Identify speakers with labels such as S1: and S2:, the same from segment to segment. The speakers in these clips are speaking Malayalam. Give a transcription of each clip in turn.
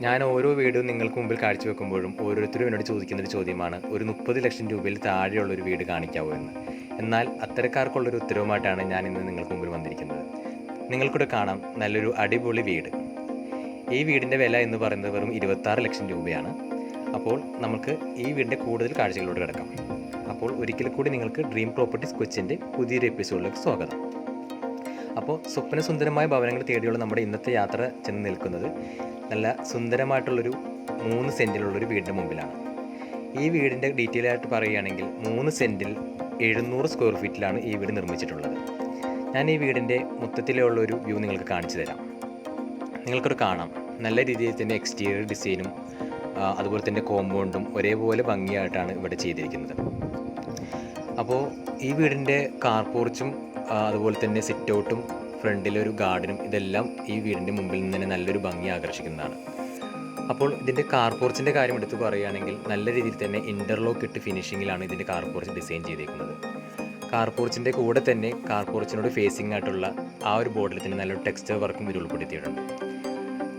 S1: ഞാൻ ഓരോ വീടും നിങ്ങൾക്ക് മുമ്പിൽ കാഴ്ചവെക്കുമ്പോഴും ഓരോരുത്തരും എന്നോട് ചോദിക്കുന്നൊരു ചോദ്യമാണ്, ഒരു 30 ലക്ഷം രൂപയിൽ താഴെയുള്ളൊരു വീട് കാണിക്കാവോ എന്ന്. എന്നാൽ അത്തരക്കാർക്കുള്ളൊരു ഉത്തരവുമായിട്ടാണ് ഞാൻ ഇന്ന് നിങ്ങൾക്ക് മുമ്പിൽ വന്നിരിക്കുന്നത്. നിങ്ങൾക്കിവിടെ കാണാം നല്ലൊരു അടിപൊളി വീട്. ഈ വീടിൻ്റെ വില എന്ന് പറയുന്നത് വെറും 26 ലക്ഷം രൂപയാണ്. അപ്പോൾ നമുക്ക് ഈ വീടിൻ്റെ കൂടുതൽ കാഴ്ചകളോട് കിടക്കാം. അപ്പോൾ ഒരിക്കൽ കൂടി നിങ്ങൾക്ക് ഡ്രീം പ്രോപ്പർട്ടീസ് കൊച്ചിൻ്റെ പുതിയൊരു എപ്പിസോഡിലേക്ക് സ്വാഗതം. അപ്പോൾ സ്വപ്നസുന്ദരമായ ഭവനങ്ങൾ തേടിയുള്ള നമ്മുടെ ഇന്നത്തെ യാത്ര ചെന്ന് നിൽക്കുന്നത് നല്ല സുന്ദരമായിട്ടുള്ളൊരു 3 സെൻറ്റിലുള്ളൊരു വീടിൻ്റെ മുമ്പിലാണ്. ഈ വീടിൻ്റെ ഡീറ്റെയിൽ ആയിട്ട് പറയുകയാണെങ്കിൽ 3 സെൻറ്റിൽ 700 സ്ക്വയർ ഫീറ്റിലാണ് ഈ വീട് നിർമ്മിച്ചിട്ടുള്ളത്. ഞാൻ ഈ വീടിൻ്റെ മൊത്തത്തിലുള്ളൊരു വ്യൂ നിങ്ങൾക്ക് കാണിച്ചു തരാം. നിങ്ങൾക്കത് കാണാം, നല്ല രീതിയിൽ തന്നെ എക്സ്റ്റീരിയർ ഡിസൈനും അതുപോലെ തന്നെ കോമ്പൗണ്ടും ഒരേപോലെ ഭംഗിയായിട്ടാണ് ഇവിടെ ചെയ്തിരിക്കുന്നത്. അപ്പോൾ ഈ വീടിൻ്റെ കാർ പോർച്ചും അതുപോലെ തന്നെ സിറ്റ് ഔട്ടും ഫ്രണ്ടിലൊരു ഗാർഡനും ഇതെല്ലാം ഈ വീടിൻ്റെ മുമ്പിൽ നിന്ന് തന്നെ നല്ലൊരു ഭംഗി ആകർഷിക്കുന്നതാണ്. അപ്പോൾ ഇതിൻ്റെ കാർ പോർച്ചിൻ്റെ കാര്യം എടുത്ത് പറയുകയാണെങ്കിൽ നല്ല രീതിയിൽ തന്നെ ഇൻ്റർലോക്ക് ഇട്ട് ഫിനിഷിങ്ങിലാണ് ഇതിൻ്റെ കാർ പോർച്ച് ഡിസൈൻ ചെയ്തിരിക്കുന്നത്. കാർ പോർച്ചിൻ്റെ കൂടെ തന്നെ കാർ പോർച്ചിനോട് ഫേസിംഗ് ആയിട്ടുള്ള ആ ഒരു ബോർഡിൽ തന്നെ നല്ലൊരു ടെക്സ്ചർ വർക്കും ഇതിൽ ഉൾപ്പെടുത്തിയിട്ടുണ്ട്.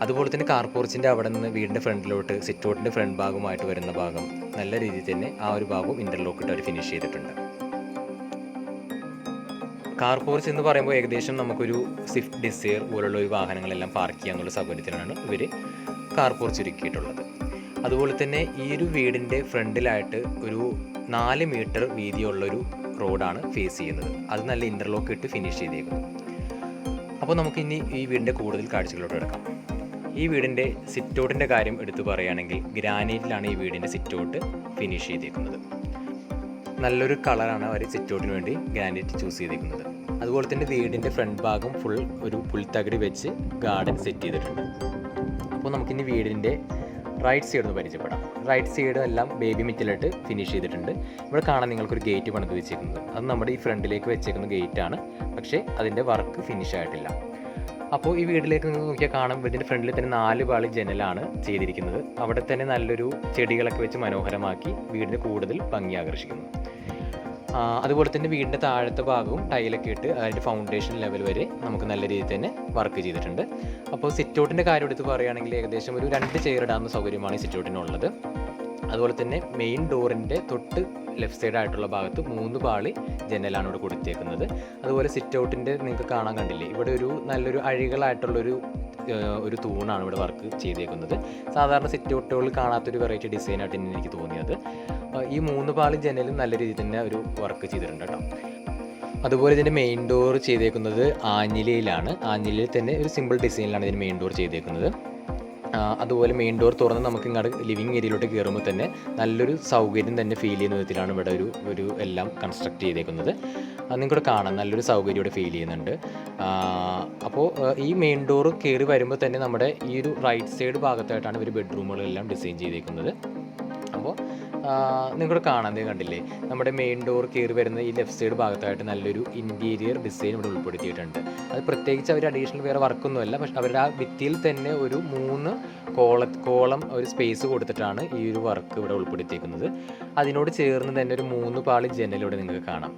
S1: അതുപോലെ തന്നെ കാർ പോർച്ചിൻ്റെ അവിടെ നിന്ന് വീടിൻ്റെ ഫ്രണ്ടിലോട്ട് സിറ്റ് ഔട്ടിൻ്റെ ഫ്രണ്ട് ഭാഗമായിട്ട് വരുന്ന ഭാഗം നല്ല രീതിയിൽ തന്നെ ആ ഒരു ഭാഗവും ഇൻ്റർലോക്ക് ഇട്ട് അവർ ഫിനിഷ് ചെയ്തിട്ടുണ്ട്. കാർ പോർച്ച് എന്ന് പറയുമ്പോൾ ഏകദേശം നമുക്കൊരു സ്വിഫ്റ്റ് ഡിസയർ പോലുള്ള ഒരു വാഹനങ്ങളെല്ലാം പാർക്ക് ചെയ്യാനുള്ള സൗകര്യത്തിനാണ് ഇവർ കാർ പോർച്ച് ഒരുക്കിയിട്ടുള്ളത്. അതുപോലെ തന്നെ ഈ ഒരു വീടിൻ്റെ ഫ്രണ്ടിലായിട്ട് ഒരു 4 മീറ്റർ വീതിയുള്ളൊരു റോഡാണ് ഫേസ് ചെയ്യുന്നത്. അത് നല്ല ഇൻ്റർലോക്ക് ഇട്ട് ഫിനിഷ് ചെയ്തേക്കുന്നു. അപ്പോൾ നമുക്കിനി ഈ വീടിൻ്റെ കൂടുതൽ കാഴ്ചകളോട്ട് എടുക്കാം. ഈ വീടിൻ്റെ സിറ്റ് ഔട്ടിൻ്റെ കാര്യം എടുത്തു പറയുകയാണെങ്കിൽ ഗ്രാനൈറ്റിലാണ് ഈ വീടിൻ്റെ സിറ്റ് ഔട്ട് ഫിനിഷ് ചെയ്തേക്കുന്നത്. നല്ലൊരു കളറാണ് അവർ സിറ്റ് ഔട്ടിന് വേണ്ടി ഗ്രാനൈറ്റ് ചൂസ് ചെയ്തിരിക്കുന്നത്. അതുപോലെ തന്നെ വീടിൻ്റെ ഫ്രണ്ട് ഭാഗം ഫുൾ ഒരു പുൽത്തകിടി വെച്ച് ഗാർഡൻ സെറ്റ് ചെയ്തിട്ടുണ്ട്. അപ്പോൾ നമുക്കിനി വീടിൻ്റെ റൈറ്റ് സൈഡ് ഒന്ന് പരിചയപ്പെടാം. റൈറ്റ് സൈഡ് എല്ലാം ബേബി മെറ്റലിട്ട് ഫിനിഷ് ചെയ്തിട്ടുണ്ട്. ഇവിടെ കാണാൻ നിങ്ങൾക്കൊരു ഗേറ്റ് പണിത് വെച്ചേക്കുന്നത്. അത് നമ്മുടെ ഈ ഫ്രണ്ടിലേക്ക് വെച്ചേക്കുന്ന ഗേറ്റാണ്, പക്ഷേ അതിൻ്റെ വർക്ക് ഫിനിഷ് ആയിട്ടില്ല. അപ്പോൾ ഈ വീട്ടിലേക്ക് നിങ്ങൾ നോക്കിയാൽ കാണാം, വീടിൻ്റെ ഫ്രണ്ടിൽ തന്നെ 4 പാളി ജനലാണ് ചെയ്തിരിക്കുന്നത്. അവിടെ തന്നെ നല്ലൊരു ചെടികളൊക്കെ വെച്ച് മനോഹരമാക്കി വീടിന് കൂടുതൽ ഭംഗി ആകർഷിക്കുന്നു. അതുപോലെ തന്നെ വീടിൻ്റെ താഴത്തെ ഭാഗവും ടൈലൊക്കെ ഇട്ട് അതിൻ്റെ ഫൗണ്ടേഷൻ ലെവൽ വരെ നമുക്ക് നല്ല രീതിയിൽ തന്നെ വർക്ക് ചെയ്തിട്ടുണ്ട്. അപ്പോൾ സിറ്റ് ഔട്ടിൻ്റെ കാര്യം എടുത്ത് പറയുകയാണെങ്കിൽ ഏകദേശം ഒരു 2 ചെയർ ഇടാവുന്ന സൗകര്യമാണ് ഈ സിറ്റ് ഔട്ടിനുള്ളത്. അതുപോലെ തന്നെ മെയിൻ ഡോറിൻ്റെ തൊട്ട് ലെഫ്റ്റ് സൈഡ് ആയിട്ടുള്ള ഭാഗത്ത് 3 പാളി ജനലാണ് ഇവിടെ കൊടുത്തേക്കുന്നത്. അതുപോലെ സിറ്റ് ഔട്ടിൻ്റെ നിങ്ങൾക്ക് കാണാൻ കണ്ടില്ലേ, ഇവിടെ ഒരു നല്ലൊരു അഴികളായിട്ടുള്ളൊരു തൂണാണ് ഇവിടെ വർക്ക് ചെയ്തേക്കുന്നത്. സാധാരണ സിറ്റ് ഔട്ടുകളിൽ കാണാത്തൊരു വെറൈറ്റി ഡിസൈനായിട്ട് എനിക്ക് തോന്നിയത്. ഈ 3 പാളി ജനലും നല്ല രീതിയിൽ തന്നെ ഒരു വർക്ക് ചെയ്തിട്ടുണ്ട് കേട്ടോ. അതുപോലെ ഇതിൻ്റെ മെയിൻ ഡോർ ചെയ്തേക്കുന്നത് ആഞ്ഞിലയിലാണ്. ആഞ്ഞിലയിൽ തന്നെ ഒരു സിമ്പിൾ ഡിസൈനിലാണ് ഇതിന് മെയിൻ ഡോർ ചെയ്തേക്കുന്നത്. അതുപോലെ മെയിൻ ഡോർ തുറന്ന് നമുക്ക് ഇങ്ങോട്ട് ലിവിങ് ഏരിയയിലോട്ട് കയറുമ്പോൾ തന്നെ നല്ലൊരു സൗകര്യം തന്നെ ഫീൽ ചെയ്യുന്ന വിധത്തിലാണ് ഇവിടെ ഒരു എല്ലാം കൺസ്ട്രക്ട് ചെയ്തേക്കുന്നത്. നിങ്ങൾക്കിവിടെ കാണാം, നല്ലൊരു സൗകര്യം ഇവിടെ ഫീൽ ചെയ്യുന്നുണ്ട്. അപ്പോൾ ഈ മെയിൻ ഡോർ കയറി വരുമ്പോൾ തന്നെ നമ്മുടെ ഈ ഒരു റൈറ്റ് സൈഡ് ഭാഗത്തായിട്ടാണ് ഇവർ ബെഡ്റൂമുകളെല്ലാം ഡിസൈൻ ചെയ്തേക്കുന്നത്. അപ്പോൾ നിങ്ങൾക്കിവിടെ കാണാൻ കണ്ടില്ലേ, നമ്മുടെ മെയിൻ ഡോർ കയറി വരുന്ന ഈ ലെഫ്റ്റ് സൈഡ് ഭാഗത്തായിട്ട് നല്ലൊരു ഇൻറ്റീരിയർ ഡിസൈൻ ഇവിടെ ഉൾപ്പെടുത്തിയിട്ടുണ്ട്. അത് പ്രത്യേകിച്ച് അവർ അഡീഷണൽ വേറെ വർക്കൊന്നുമല്ല, പക്ഷെ അവരുടെ ആ ഭിത്തിയിൽ തന്നെ ഒരു 3 കോളം ഒരു സ്പേസ് കൊടുത്തിട്ടാണ് ഈ ഒരു വർക്ക് ഇവിടെ ഉൾപ്പെടുത്തിയിരിക്കുന്നത്. അതിനോട് ചേർന്ന് തന്നെ ഒരു 3 പാളി ജനലിവിടെ നിങ്ങൾക്ക് കാണാം.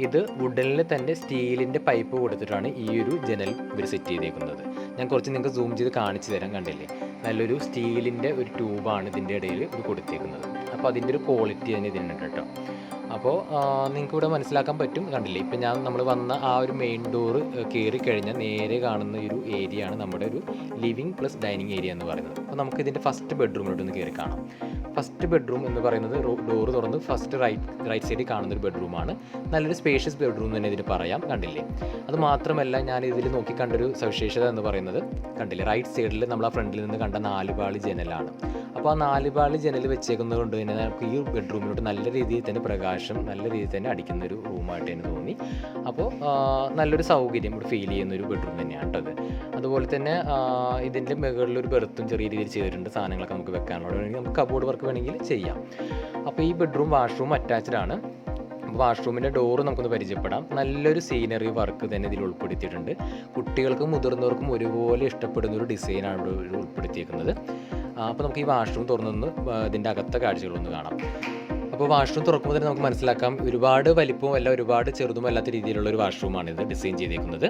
S1: ഇത് വുഡനിൽ തന്നെ സ്റ്റീലിൻ്റെ പൈപ്പ് കൊടുത്തിട്ടാണ് ഈ ഒരു ജനൽ ഇവർ സെറ്റ് ചെയ്തേക്കുന്നത്. ഞാൻ കുറച്ച് നിങ്ങൾക്ക് സൂം ചെയ്ത് കാണിച്ചു തരാം. കണ്ടില്ലേ, നല്ലൊരു സ്റ്റീലിൻ്റെ ഒരു ട്യൂബാണ് ഇതിൻ്റെ ഇടയിൽ ഇത് കൊടുത്തേക്കുന്നത്. അപ്പോൾ അതിൻ്റെ ഒരു ക്വാളിറ്റി തന്നെ ഇതിനുണ്ട് കേട്ടോ. അപ്പോൾ നിങ്ങൾക്ക് ഇവിടെ മനസ്സിലാക്കാൻ പറ്റും. കണ്ടില്ലേ, ഇപ്പം നമ്മൾ വന്ന ആ ഒരു മെയിൻ ഡോറ് കയറി കഴിഞ്ഞാൽ നേരെ കാണുന്ന ഒരു ഏരിയയാണ് നമ്മുടെ ഒരു ലിവിങ് പ്ലസ് ഡൈനിങ് ഏരിയ എന്ന് പറയുന്നത്. അപ്പോൾ നമുക്ക് ഇതിൻ്റെ ഫസ്റ്റ് ബെഡ്റൂമിലോട്ടൊന്ന് കയറി കാണാം. ഫസ്റ്റ് ബെഡ്റൂം എന്ന് പറയുന്നത് ഡോറ് തുറന്ന് ഫസ്റ്റ് റൈറ്റ് സൈഡിൽ കാണുന്നൊരു ബെഡ്റൂമാണ്. നല്ലൊരു സ്പേഷ്യസ് ബെഡ്റൂം തന്നെ ഇതിന് പറയാം. കണ്ടില്ലേ, അത് മാത്രമല്ല ഞാൻ ഇതിൽ നോക്കി കണ്ടൊരു സവിശേഷത എന്ന് പറയുന്നത് കണ്ടില്ലേ, റൈറ്റ് സൈഡിൽ നമ്മൾ ആ ഫ്രണ്ടിൽ നിന്ന് കണ്ട 4 പാളി ജനലാണ്. അപ്പോൾ ആ 4 പാളി ജനൽ വെച്ചേക്കുന്നത് കൊണ്ട് തന്നെ നമുക്ക് ഈ ബെഡ്റൂമിലോട്ട് നല്ല രീതിയിൽ തന്നെ പ്രകാശം നല്ല രീതിയിൽ തന്നെ അടിക്കുന്നൊരു റൂമായിട്ട് എനിക്ക് തോന്നി. അപ്പോൾ നല്ലൊരു സൗകര്യം ഇവിടെ ഫീൽ ചെയ്യുന്നൊരു ബെഡ്റൂം തന്നെയാണ് കേട്ടത്. അതുപോലെ തന്നെ ഇതിൻ്റെ മുകളിലൊരു ബെർത്തും ചെറിയ രീതിയിൽ ചെയ്തിട്ടുണ്ട്. സാധനങ്ങളൊക്കെ നമുക്ക് വെക്കാനുള്ള വേണമെങ്കിൽ നമുക്ക് കബോർഡ് വർക്ക് വേണമെങ്കിൽ ചെയ്യാം. അപ്പോൾ ഈ ബെഡ്റൂം വാഷ്റൂം അറ്റാച്ച്ഡ് ആണ്. വാഷ്റൂമിൻ്റെ ഡോറ് നമുക്കൊന്ന് പരിചയപ്പെടാം. നല്ലൊരു സീനറി വർക്ക് തന്നെ ഇതിൽ ഉൾപ്പെടുത്തിയിട്ടുണ്ട്. കുട്ടികൾക്കും മുതിർന്നവർക്കും ഒരുപോലെ ഇഷ്ടപ്പെടുന്ന ഒരു ഡിസൈനാണ് ഇവിടെ ഉൾപ്പെടുത്തിയിരിക്കുന്നത്. അപ്പോൾ നമുക്ക് ഈ വാഷ്റൂം തുറന്നൊന്ന് ഇതിൻ്റെ അകത്തെ കാഴ്ചകളൊന്ന് കാണാം. അപ്പോൾ വാഷ്റൂം തുറക്കുമ്പോൾ തന്നെ നമുക്ക് മനസ്സിലാക്കാം ഒരുപാട് വലിപ്പവും അല്ല ഒരുപാട് ചെറുതുമല്ലാത്ത രീതിയിലുള്ള ഒരു വാഷ്റൂമാണിത് ഡിസൈൻ ചെയ്തേക്കുന്നത്.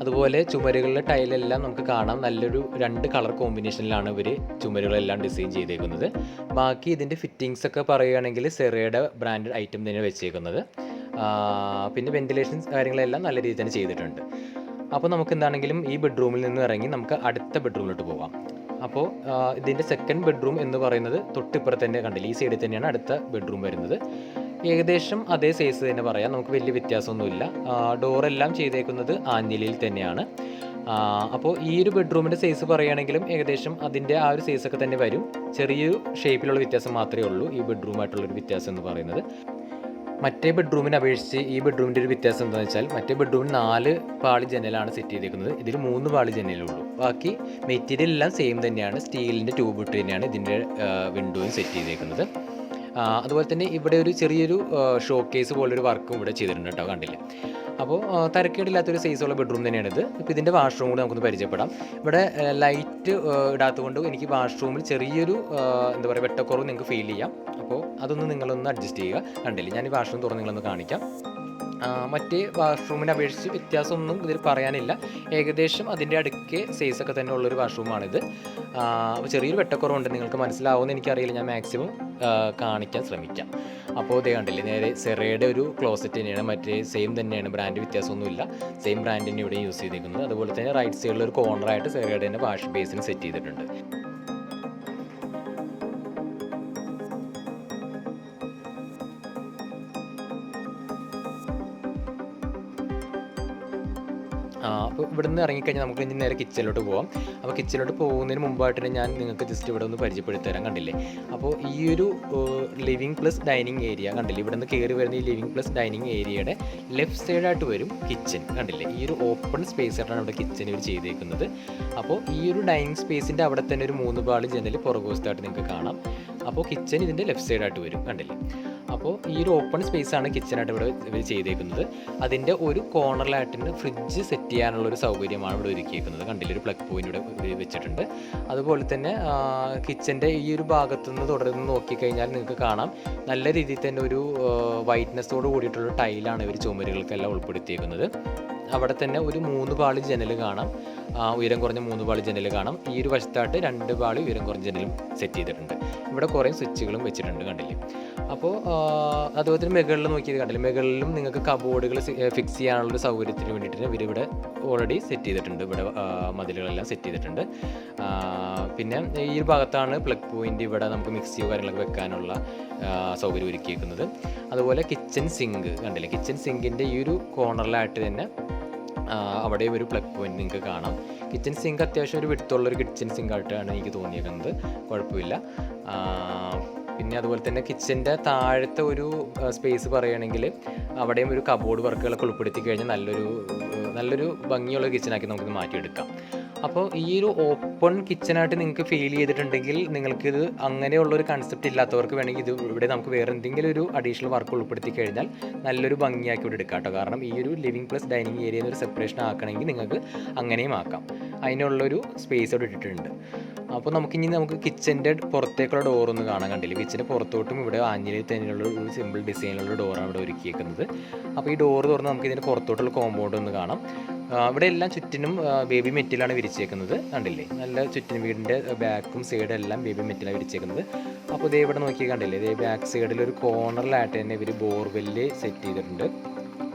S1: അതുപോലെ ചുമരുകളിലെ ടൈലെല്ലാം നമുക്ക് കാണാം നല്ലൊരു 2 കളർ കോമ്പിനേഷനിലാണ് ഇവർ ചുമരുകളെല്ലാം ഡിസൈൻ ചെയ്തേക്കുന്നത്. ബാക്കി ഇതിൻ്റെ ഫിറ്റിങ്സ് ഒക്കെ പറയുകയാണെങ്കിൽ സെറയുടെ ബ്രാൻഡഡ് ഐറ്റം തന്നെ വെച്ചേക്കുന്നത്. പിന്നെ വെന്റിലേഷൻ കാര്യങ്ങളെല്ലാം നല്ല രീതിയിൽ തന്നെ ചെയ്തിട്ടുണ്ട്. അപ്പോൾ നമുക്ക് എന്താണെങ്കിലും ഈ ബെഡ്റൂമിൽ നിന്ന് ഇറങ്ങി നമുക്ക് അടുത്ത ബെഡ്റൂമിലോട്ട് പോകാം. അപ്പോൾ ഇതിൻ്റെ സെക്കൻഡ് ബെഡ്റൂം എന്ന് പറയുന്നത് തൊട്ടിപ്പുറത്ത് തന്നെ കണ്ടില്ല, ഈ സൈഡിൽ തന്നെയാണ് അടുത്ത ബെഡ്റൂം വരുന്നത്. ഏകദേശം അതേ സൈസ് തന്നെ പറയാം, നമുക്ക് വലിയ വ്യത്യാസമൊന്നുമില്ല. ഡോറെല്ലാം ചെയ്തേക്കുന്നത് ആഞ്ഞിലിയിൽ തന്നെയാണ്. അപ്പോൾ ഈ ഒരു ബെഡ്റൂമിൻ്റെ സൈസ് പറയുകയാണെങ്കിലും ഏകദേശം അതിൻ്റെ ആ ഒരു സൈസൊക്കെ തന്നെ വരും. ചെറിയൊരു ഷേപ്പിലുള്ള വ്യത്യാസം മാത്രമേ ഉള്ളൂ ഈ ബെഡ്റൂമായിട്ടുള്ളൊരു വ്യത്യാസം എന്ന് പറയുന്നത്. മറ്റേ ബെഡ്റൂമിനെ അപേക്ഷിച്ച് ഈ ബെഡ്റൂമിൻ്റെ ഒരു വ്യത്യാസം എന്താണെന്ന് വെച്ചാൽ മറ്റേ ബെഡ്റൂമിൽ 4 പാളി ജനലാണ് സെറ്റ് ചെയ്തേക്കുന്നത്, ഇതിൽ 3 പാളി ജനലേ ഉള്ളൂ. ബാക്കി മെറ്റീരിയൽ എല്ലാം സെയിം തന്നെയാണ്, സ്റ്റീലിൻ്റെ ട്യൂബ് ഇട്ട് തന്നെയാണ് ഇതിൻ്റെ വിൻഡോയും സെറ്റ് ചെയ്തേക്കുന്നത്. അതുപോലെ തന്നെ ഇവിടെ ഒരു ചെറിയൊരു ഷോ കേസ് പോലൊരു വർക്കും ഇവിടെ ചെയ്തിട്ടുണ്ട് കേട്ടോ, കണ്ടില്ലേ. അപ്പോൾ തരക്കേടില്ലാത്തൊരു സൈസുള്ള ബെഡ്റൂം തന്നെയാണിത്. ഇപ്പോൾ ഇതിൻ്റെ വാഷ്റൂം കൂടി നമുക്കൊന്ന് പരിചയപ്പെടാം. ഇവിടെ ലൈറ്റ് ഇടാത്തതുകൊണ്ട് എനിക്ക് വാഷ്റൂമിൽ ചെറിയൊരു എന്താ പറയുക വെട്ടക്കുറവ് നിങ്ങൾക്ക് ഫീൽ ചെയ്യാം. അപ്പോൾ അതൊന്ന് നിങ്ങളൊന്ന് അഡ്ജസ്റ്റ് ചെയ്യുക. കണ്ടില്ലേ, ഞാൻ ഈ വാഷ്റൂം തുറന്ന് നിങ്ങളൊന്ന് കാണിക്കാം. മറ്റേ വാഷ്റൂമിനെ അപേക്ഷിച്ച് വ്യത്യാസമൊന്നും ഇതിൽ പറയാനില്ല, ഏകദേശം അതിൻ്റെ അടുക്കെ സൈസൊക്കെ തന്നെ ഉള്ളൊരു വാഷ്റൂമാണിത്. അപ്പോൾ ചെറിയൊരു വെട്ടക്കുറവുണ്ട്, നിങ്ങൾക്ക് മനസ്സിലാവുമെന്ന് എനിക്കറിയില്ല, ഞാൻ മാക്സിമം കാണിക്കാൻ ശ്രമിക്കാം. അപ്പോൾ ഇതേ കണ്ടില്ലേ, നേരെ സെറയുടെ ഒരു ക്ലോസറ്റ് തന്നെയാണ്, മറ്റേ സെയിം തന്നെയാണ്, ബ്രാൻഡ് വ്യത്യാസമൊന്നുമില്ല, സെയിം ബ്രാൻഡ് തന്നെ ഇവിടെ യൂസ് ചെയ്തിരിക്കുന്നത്. അതുപോലെ തന്നെ റൈറ്റ് സൈഡിൽ ഒരു കോർണറായിട്ട് സെറയുടെ തന്നെ വാഷ് ബേസിന് സെറ്റ് ചെയ്തിട്ടുണ്ട്. അപ്പോൾ ഇവിടെ നിന്ന് ഇറങ്ങിക്കഴിഞ്ഞാൽ നമുക്ക് ഇനി നേരെ കിച്ചണിലോട്ട് പോകാം. അപ്പോൾ കിച്ചണിലോട്ട് പോകുന്നതിന് മുമ്പായിട്ട് ഞാൻ നിങ്ങൾക്ക് ജസ്റ്റ് ഇവിടെ ഒന്ന് പരിചയപ്പെടുത്തി തരാം. കണ്ടില്ലേ, അപ്പോൾ ഈ ഒരു ലിവിങ് പ്ലസ് ഡൈനിങ് ഏരിയ കണ്ടില്ലേ, ഇവിടെ നിന്ന് കയറി വരുന്ന ഈ ലിവിങ് പ്ലസ് ഡൈനിങ് ഏരിയയുടെ ലെഫ്റ്റ് സൈഡായിട്ട് വരും കിച്ചൺ. കണ്ടില്ലേ, ഈ ഒരു ഓപ്പൺ സ്പേസ് ആയിട്ടാണ് ഇവിടെ കിച്ചൺ ഇവർ ചെയ്തേക്കുന്നത്. അപ്പോൾ ഈ ഒരു ഡൈനിങ് സ്പേസിൻ്റെ അവിടെ തന്നെ ഒരു 3 പാളി ജനൽ പുറകുവശത്തായിട്ട് നിങ്ങൾക്ക് കാണാം. അപ്പോൾ കിച്ചൺ ഇതിൻ്റെ ലെഫ്റ്റ് സൈഡായിട്ട് വരും, കണ്ടില്ലേ. അപ്പോൾ ഈ ഒരു ഓപ്പൺ സ്പേസാണ് കിച്ചണായിട്ട് ഇവിടെ ഇവർ ചെയ്തേക്കുന്നത്. അതിൻ്റെ ഒരു കോർണറിലായിട്ട് ഫ്രിഡ്ജ് സെറ്റ് ചെയ്യാനുള്ളൊരു സൗകര്യമാണ് ഇവിടെ ഒരുക്കിയേക്കുന്നത്. കണ്ടില്ല, ഒരു പ്ലഗ് പോയിന്റ് ഇവിടെ വെച്ചിട്ടുണ്ട്. അതുപോലെ തന്നെ കിച്ചൻ്റെ ഈ ഒരു ഭാഗത്തുനിന്ന് തുടർന്ന് നോക്കിക്കഴിഞ്ഞാൽ നിങ്ങൾക്ക് കാണാം നല്ല രീതിയിൽ തന്നെ ഒരു വൈറ്റ്നെസ്സോട് കൂടിയിട്ടുള്ള ടൈലാണ് ഇവർ ചുമരുകൾക്കെല്ലാം ഉൾപ്പെടുത്തിയേക്കുന്നത്. അവിടെ തന്നെ ഒരു 3 പാളി ജനൽ കാണാം, ഉയരം കുറഞ്ഞ 3 പാളി ജനൽ കാണാം. ഈ ഒരു വശത്തായിട്ട് 2 പാളി ഉയരം കുറഞ്ഞ ജനലും സെറ്റ് ചെയ്തിട്ടുണ്ട്. ഇവിടെ കുറേ സ്വിച്ചുകളും വെച്ചിട്ടുണ്ട്, കണ്ടില്ലേ. അപ്പോൾ അതുപോലെ തന്നെ മുകളിൽ നോക്കിയത് കണ്ടില്ലേ, മുകളിലും നിങ്ങൾക്ക് കബോർഡുകൾ ഫിക്സ് ചെയ്യാനുള്ളൊരു സൗകര്യത്തിന് വേണ്ടിയിട്ട് ഇവരിവിടെ ഓൾറെഡി സെറ്റ് ചെയ്തിട്ടുണ്ട്. ഇവിടെ മതിലുകളെല്ലാം സെറ്റ് ചെയ്തിട്ടുണ്ട്. പിന്നെ ഈ ഒരു ഭാഗത്താണ് പ്ലഗ് പോയിന്റ്, ഇവിടെ നമുക്ക് മിക്സിയോ കാര്യങ്ങളൊക്കെ വെക്കാനുള്ള സൗകര്യം ഒരുക്കിയേക്കുന്നത്. അതുപോലെ കിച്ചൺ സിങ്ക് കണ്ടില്ലേ, കിച്ചൺ സിങ്കിൻ്റെ ഈ ഒരു കോർണറിലായിട്ട് തന്നെ അവിടെ ഒരു പ്ലഗ് പോയിന്റ് നിങ്ങൾക്ക് കാണാം. കിച്ചൺ സിങ്ക് അത്യാവശ്യം ഒരു വിടുത്തുള്ളൊരു കിച്ചൺ സിങ്ക് ആയിട്ടാണ് എനിക്ക് തോന്നിയേക്കുന്നത്, കുഴപ്പമില്ല. പിന്നെ അതുപോലെ തന്നെ കിച്ചൻ്റെ താഴത്തെ ഒരു സ്പേസ് പറയുകയാണെങ്കിൽ അവിടെയും ഒരു കബോർഡ് വർക്കുകളൊക്കെ ഉൾപ്പെടുത്തി കഴിഞ്ഞാൽ നല്ലൊരു ഭംഗിയുള്ള കിച്ചണാക്കി നമുക്ക് മാറ്റിയെടുക്കാം. അപ്പോൾ ഈ ഒരു ഓപ്പൺ കിച്ചണായിട്ട് നിങ്ങൾക്ക് ഫീൽ ചെയ്തിട്ടുണ്ടെങ്കിൽ നിങ്ങൾക്കിത് അങ്ങനെയുള്ളൊരു കൺസെപ്റ്റ് ഇല്ലാത്തവർക്ക് വേണമെങ്കിൽ ഇത് ഇവിടെ നമുക്ക് വേറെ എന്തെങ്കിലും ഒരു അഡീഷണൽ വർക്ക് ഉൾപ്പെടുത്തി കഴിഞ്ഞാൽ നല്ലൊരു ഭംഗിയാക്കി ഇവിടെ എടുക്കാം കേട്ടോ. കാരണം ഈ ഒരു ലിവിങ് പ്ലസ് ഡൈനിങ് ഏരിയ എന്നൊരു സെപ്പറേഷൻ ആക്കണമെങ്കിൽ നിങ്ങൾക്ക് അങ്ങനെയും ആക്കാം, അതിനുള്ളൊരു സ്പേസ് അവിടെ ഇട്ടിട്ടുണ്ട്. അപ്പോൾ നമുക്ക് കിച്ചൻ്റെ പുറത്തേക്കുള്ള ഡോറൊന്ന് കാണാൻ കണ്ടില്ല. കിച്ചൻ്റെ പുറത്തോട്ടും ഇവിടെ ആഞ്ഞിലിൽ തന്നെയുള്ള ഒരു സിമ്പിൾ ഡിസൈനിലുള്ള ഡോറാണ് ഇവിടെ ഒരുക്കിയേക്കുന്നത്. അപ്പോൾ ഈ ഡോറ് തുറന്ന് നമുക്ക് ഇതിൻ്റെ പുറത്തോട്ടുള്ള കോമ്പൗണ്ട് ഒന്ന് കാണാം. ഇവിടെ എല്ലാം ചുറ്റിനും ബേബി മെറ്റലാണ് വിരിച്ചേക്കുന്നത്, കണ്ടില്ലേ. നല്ല ചുറ്റിനും വീടിൻ്റെ ബാക്കും സൈഡും എല്ലാം ബേബി മെറ്റലാണ് വിരിച്ചേക്കുന്നത്. അപ്പോൾ ഇതേ ഇവിടെ നോക്കി കണ്ടില്ലേ, ഇതേ ബാക്ക് സൈഡിൽ ഒരു കോർണറിലായിട്ട് തന്നെ ഇവർ ബോർവെല്ല് സെറ്റ് ചെയ്തിട്ടുണ്ട്.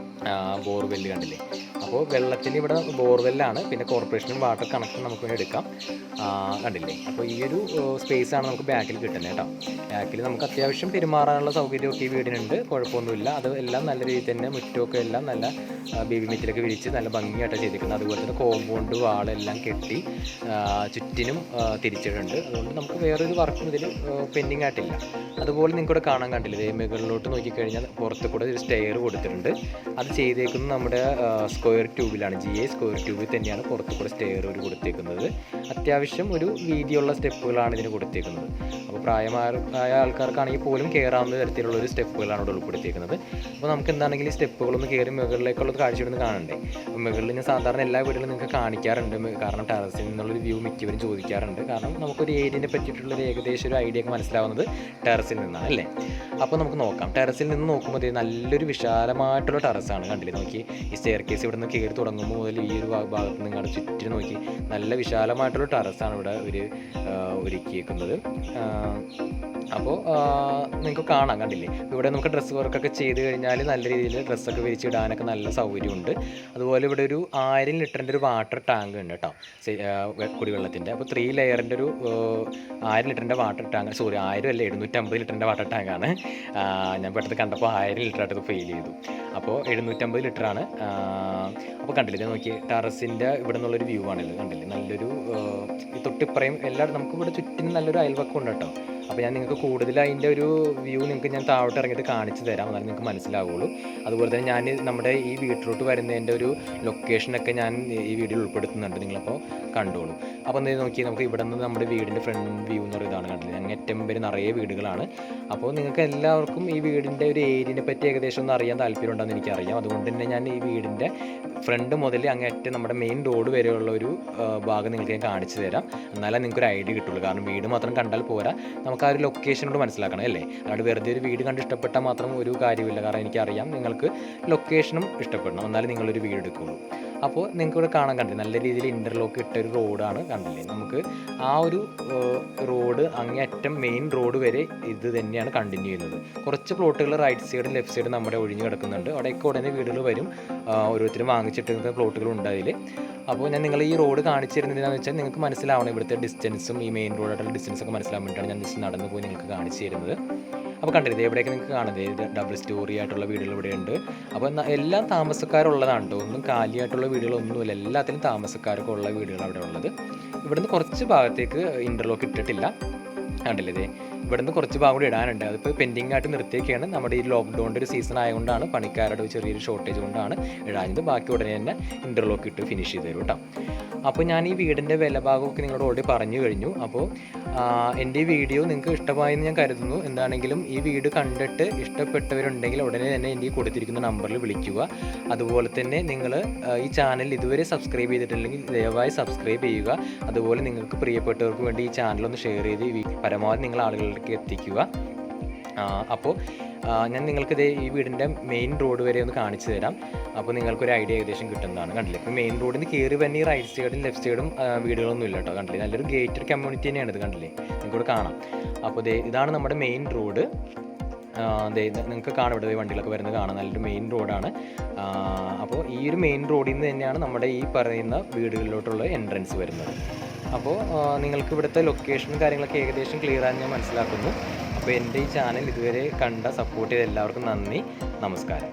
S1: ബോർവെല്ല് കണ്ടില്ലേ. അപ്പോൾ വെള്ളത്തിന് ഇവിടെ ബോർവെല്ലാണ്, പിന്നെ കോർപ്പറേഷനും വാട്ടർ കണക്ഷൻ നമുക്ക് വേണ്ടി എടുക്കാം, കണ്ടില്ലേ. അപ്പോൾ ഈ ഒരു സ്പേസാണ് നമുക്ക് ബാക്കിൽ കിട്ടുന്നത് കേട്ടോ. ബാക്കിൽ നമുക്ക് അത്യാവശ്യം പെരുമാറാനുള്ള സൗകര്യമൊക്കെ ഈ വീടിനുണ്ട്, കുഴപ്പമൊന്നുമില്ല. അത് എല്ലാം നല്ല രീതിയിൽ തന്നെ മുറ്റമൊക്കെ എല്ലാം നല്ല ബേബി മെറ്റിലൊക്കെ വിരിച്ച് നല്ല ഭംഗിയായിട്ടാണ് ചെയ്തിരിക്കുന്നത്. അതുപോലെ തന്നെ കോമ്പൗണ്ട് വാളെല്ലാം കെട്ടി ചുറ്റിനും തിരിച്ചിട്ടുണ്ട്. അതുകൊണ്ട് നമുക്ക് വേറൊരു വർക്കും ഇതിൽ പെൻഡിങ് ആയിട്ടില്ല. അതുപോലെ നിങ്ങൾക്കിവിടെ കാണാൻ കണ്ടില്ലേ, മുകളിലോട്ട് നോക്കിക്കഴിഞ്ഞാൽ പുറത്ത് കൂടെ ഒരു സ്റ്റെയർ കൊടുത്തിട്ടുണ്ട്. അത് ചെയ്തേക്കുന്നത് നമ്മുടെ സ്ക്വയർ ട്യൂബിലാണ്, GA സ്ക്വയർ ട്യൂബിൽ തന്നെയാണ് പുറത്ത് കൂടെ സ്റ്റെയർ ഒരു കൊടുത്തേക്കുന്നത്. അത്യാവശ്യം ഒരു വീതിയുള്ള സ്റ്റെപ്പുകളാണ് ഇതിന് കൊടുത്തേക്കുന്നത്. അപ്പോൾ പ്രായമായ ആൾക്കാർക്കാണെങ്കിൽ പോലും കയറാവുന്ന തരത്തിലുള്ളൊരു സ്റ്റെപ്പുകളാണ് ഇവിടെ ഉൾപ്പെടുത്തിയിരിക്കുന്നത്. അപ്പോൾ നമുക്ക് എന്താണെങ്കിലും ഈ സ്റ്റെപ്പുകളൊന്ന് കയറി മുകളിലേക്കുള്ളത് കാഴ്ചയൊന്ന് കാണണ്ടേ. അപ്പോൾ മുകളിൽ ഞാൻ സാധാരണ എല്ലാ വീടുകളും നിങ്ങൾക്ക് കാണിക്കാറുണ്ട്, കാരണം ടെറസിൽ നിന്നുള്ളൊരു വ്യൂ മിക്കവരും ചോദിക്കാറുണ്ട്. കാരണം നമുക്കൊരു ഏരിയനെ പറ്റിയിട്ടുള്ളൊരു ഏകദേശം ഒരു ഐഡിയ ഒക്കെ മനസ്സിലാവുന്നത് ടെറസിൽ നിന്നാണ് അല്ലേ. അപ്പോൾ നമുക്ക് നോക്കാം. ടെറസിൽ നിന്ന് നോക്കുമ്പോൾ നല്ലൊരു വിശാലമായിട്ടുള്ള ടെറസാണ് ആണ്. കണ്ടില്ലേ നോക്കി, ഈ സ്റ്റെയർ കേസ് ഇവിടെ നിന്ന് കയറി തുടങ്ങുമ്പോൾ മുതൽ ഈ ഒരു ഭാഗത്ത് നിങ്ങളുടെ ചുറ്റിനും നോക്കി നല്ല വിശാലമായിട്ടുള്ള ടെറസാണ് ഇവിടെ ഒരുക്കിയേക്കുന്നത്. അപ്പോൾ നിങ്ങൾക്ക് കാണാം, കണ്ടില്ലേ ഇവിടെ നമുക്ക് ഡ്രസ്സ് വർക്കൊക്കെ ചെയ്ത് കഴിഞ്ഞാൽ നല്ല രീതിയിൽ ഡ്രസ്സൊക്കെ വിരിച്ചിടാനൊക്കെ നല്ല സൗകര്യമുണ്ട്. അതുപോലെ ഇവിടെ ഒരു 1000 ലിറ്ററിൻ്റെ ഒരു വാട്ടർ ടാങ്ക് ഉണ്ട് കേട്ടോ, കുടിവെള്ളത്തിൻ്റെ. അപ്പോൾ 3 ലെയറിൻ്റെ ഒരു 1000 ലിറ്ററിൻ്റെ വാട്ടർ ടാങ്ക്, 1000 അല്ല 750 ലിറ്ററിൻ്റെ വാട്ടർ ടാങ്കാണ്. ഞാൻ പെട്ടെന്ന് കണ്ടപ്പോൾ 1000 ലിറ്ററായിട്ട് ഫെയിൽ ചെയ്തു. അപ്പോൾ 750 ലിറ്ററാണ്. അപ്പോൾ കണ്ടില്ലേ ഇത് നോക്കി, ടെറസിൻ്റെ ഇവിടെ നിന്നുള്ളൊരു വ്യൂ ആണിത്. കണ്ടില്ലേ നല്ലൊരു തൊട്ടിപ്പറയും എല്ലാവരും നമുക്ക് ഇവിടെ ചുറ്റിനും നല്ലൊരു അയൽവക്കം ഉണ്ട് കേട്ടോ. അപ്പോൾ ഞാൻ നിങ്ങൾക്ക് കൂടുതൽ അതിൻ്റെ ഒരു വ്യൂ നിങ്ങൾക്ക് ഞാൻ താഴോട്ട് ഇറങ്ങിയിട്ട് കാണിച്ചു തരാം, എന്നാലും നിങ്ങൾക്ക് മനസ്സിലാവുള്ളൂ. അതുപോലെ തന്നെ ഞാൻ നമ്മുടെ ഈ വീട്ടിലോട്ട് വരുന്നതിൻ്റെ ഒരു ലൊക്കേഷനൊക്കെ ഞാൻ ഈ വീഡിയോയിൽ ഉൾപ്പെടുത്തുന്നുണ്ട്, നിങ്ങളപ്പോൾ കണ്ടോളൂ. അപ്പോൾ എന്താ നോക്കി, നമുക്ക് ഇവിടെ നിന്ന് നമ്മുടെ വീടിൻ്റെ ഫ്രണ്ട് വ്യൂ എന്ന് പറയുന്നത് ഇതാണ്. കണ്ടില്ലേ അങ്ങേറ്റം വരെ നിറയെ വീടുകളാണ്. അപ്പോൾ നിങ്ങൾക്ക് എല്ലാവർക്കും ഈ വീടിൻ്റെ ഒരു ഏരിയനെ പറ്റി ഏകദേശം ഒന്ന് അറിയാൻ താല്പര്യമുണ്ടെന്ന് എനിക്കറിയാം. അതുകൊണ്ട് തന്നെ ഞാൻ ഈ വീടിൻ്റെ ഫ്രണ്ട് മുതൽ അങ്ങേറ്റം നമ്മുടെ മെയിൻ റോഡ് വരെയുള്ള ഒരു ഭാഗം നിങ്ങൾക്ക് ഞാൻ കാണിച്ചു തരാം, എന്നാലേ നിങ്ങൾക്കൊരു ഐഡിയ കിട്ടുള്ളൂ. കാരണം വീട് മാത്രം കണ്ടാൽ പോരാ, നമുക്ക് ആ ഒരു ലൊക്കേഷനോട് മനസ്സിലാക്കണം അല്ലേ. അല്ലാണ്ട് വെറുതെ ഒരു വീട് കണ്ട് ഇഷ്ടപ്പെട്ടാൽ മാത്രം ഒരു കാര്യമില്ല. കാരണം എനിക്കറിയാം നിങ്ങൾക്ക് ലൊക്കേഷനും ഇഷ്ടപ്പെടണം, എന്നാലും നിങ്ങളൊരു വീട് എടുക്കുള്ളൂ. അപ്പോൾ നിങ്ങൾക്ക് ഇവിടെ കാണാൻ കണ്ടില്ലേ നല്ല രീതിയിൽ ഇൻ്റർലോക്ക് ഇട്ടൊരു റോഡാണ്. കണ്ടില്ലേ നമുക്ക് ആ ഒരു റോഡ് അങ്ങേയറ്റം മെയിൻ റോഡ് വരെ ഇത് തന്നെയാണ് കണ്ടിന്യൂ ചെയ്യുന്നത്. കുറച്ച് പ്ലോട്ടുകൾ റൈറ്റ് സൈഡും ലെഫ്റ്റ് സൈഡും നമ്മുടെ ഒഴിഞ്ഞ് കിടക്കുന്നുണ്ട്. അവിടെയൊക്കെ ഉടനെ വീടുകൾ വരും, ഓരോരുത്തരും വാങ്ങിച്ചിട്ട് പ്ലോട്ടുകളുണ്ട് അതിൽ. അപ്പോൾ ഞാൻ നിങ്ങൾ ഈ റോഡ് കാണിച്ചു തരുന്നത് എന്താണെന്ന് വെച്ചാൽ നിങ്ങൾക്ക് മനസ്സിലാവണം ഇവിടുത്തെ ഡിസ്റ്റൻസും ഈ മെയിൻ റോഡായിട്ടുള്ള ഡിസ്റ്റൻസൊക്കെ മനസ്സിലാവാൻ വേണ്ടിയിട്ടാണ് ഞാൻ ജസ്റ്റ് നടന്നു പോയി നിങ്ങൾക്ക് കാണിച്ചു തരുന്നത്. അപ്പോൾ കണ്ടില്ലേ എവിടെയൊക്കെ നിങ്ങൾക്ക് കാണുന്നത് ഇത് ഡബിൾ സ്റ്റോറി ആയിട്ടുള്ള വീടുകൾ ഇവിടെയുണ്ട്. അപ്പോൾ എല്ലാം താമസക്കാരുള്ളതാണ് കേട്ടോ, ഒന്നും കാലിയായിട്ടുള്ള വീടുകളൊന്നുമില്ല, എല്ലാത്തിലും താമസക്കാരൊക്കെ ഉള്ള വീടുകളാണ് അവിടെ ഉള്ളത്. ഇവിടുന്ന് കുറച്ച് ഭാഗത്തേക്ക് ഇൻ്റർലോക്ക് ഇട്ടിട്ടില്ല, കണ്ടില്ലേ ഇതേ ഇവിടുന്ന് കുറച്ച് ഭാഗം കൂടി ഇടാനുണ്ട്. അതിപ്പോൾ പെൻഡിങ് ആയിട്ട് നിർത്തിയൊക്കെയാണ്. നമ്മുടെ ഈ ലോക്ക്ഡൗണിൻ്റെ ഒരു സീസൺ ആയതുകൊണ്ടാണ്, പണിക്കാരുടെ ചെറിയൊരു ഷോർട്ടേജ് കൊണ്ടാണ് ഇടാഞ്ഞത്. ബാക്കി ഉടനെ തന്നെ ഇൻ്റർലോക്ക് ഇട്ട് ഫിനിഷ് ചെയ്ത് തരും കേട്ടോ. അപ്പോൾ ഞാൻ ഈ വീടിൻ്റെ വില ഭാഗമൊക്കെ നിങ്ങളോട് ഓൾറെഡി പറഞ്ഞു കഴിഞ്ഞു. അപ്പോൾ എൻ്റെ ഈ വീഡിയോ നിങ്ങൾക്ക് ഇഷ്ടമായെന്ന് ഞാൻ കരുതുന്നു. എന്താണെങ്കിലും ഈ വീട് കണ്ടിട്ട് ഇഷ്ടപ്പെട്ടവരുണ്ടെങ്കിൽ ഉടനെ തന്നെ എൻ്റെ കൊടുത്തിരിക്കുന്ന നമ്പറിൽ വിളിക്കുക. അതുപോലെ തന്നെ നിങ്ങൾ ഈ ചാനൽ ഇതുവരെ സബ്സ്ക്രൈബ് ചെയ്തിട്ടില്ലെങ്കിൽ ദയവായി സബ്സ്ക്രൈബ് ചെയ്യുക. അതുപോലെ നിങ്ങൾക്ക് പ്രിയപ്പെട്ടവർക്ക് വേണ്ടി ഈ ചാനലൊന്ന് ഷെയർ ചെയ്ത് പരമാവധി നിങ്ങൾ ആളുകളിലേക്ക് എത്തിക്കുക. അപ്പോൾ ഞാൻ നിങ്ങൾക്ക് ഈ വീടിൻ്റെ മെയിൻ റോഡ് വരെ ഒന്ന് കാണിച്ചു തരാം. അപ്പോൾ നിങ്ങൾക്കൊരു ഐഡിയ ഏകദേശം കിട്ടുന്നതാണ്. കണ്ടില്ലേ ഇപ്പോൾ മെയിൻ റോഡിൽ നിന്ന് കയറി തന്നെ ഈ റൈറ്റ് സൈഡും ലെഫ്റ്റ് സൈഡും വീടുകളൊന്നും ഇല്ല കേട്ടോ. കണ്ടില്ലേ നല്ലൊരു ഗേറ്റഡ് കമ്മ്യൂണിറ്റി തന്നെയാണ് ഇത്. കണ്ടില്ലേ നിങ്ങൾക്കിവിടെ കാണാം. അപ്പോൾ ഇതാണ് നമ്മുടെ മെയിൻ റോഡ്. നിങ്ങൾക്ക് കാണാം ഇവിടെ വണ്ടികളൊക്കെ വരുന്നത് കാണാം, നല്ലൊരു മെയിൻ റോഡാണ്. അപ്പോൾ ഈ ഒരു മെയിൻ റോഡിൽ നിന്ന് തന്നെയാണ് നമ്മുടെ ഈ പറയുന്ന വീടുകളിലോട്ടുള്ള എൻട്രൻസ് വരുന്നത്. അപ്പോൾ നിങ്ങൾക്ക് ഇവിടുത്തെ ലൊക്കേഷനും കാര്യങ്ങളൊക്കെ ഏകദേശം ക്ലിയർ ആണെന്ന് ഞാൻ മനസ്സിലാക്കുന്നു. അപ്പോൾ എൻ്റെ ഈ ചാനൽ ഇതുവരെ കണ്ട സപ്പോർട്ട് ചെയ്ത എല്ലാവർക്കും നന്ദി, നമസ്കാരം.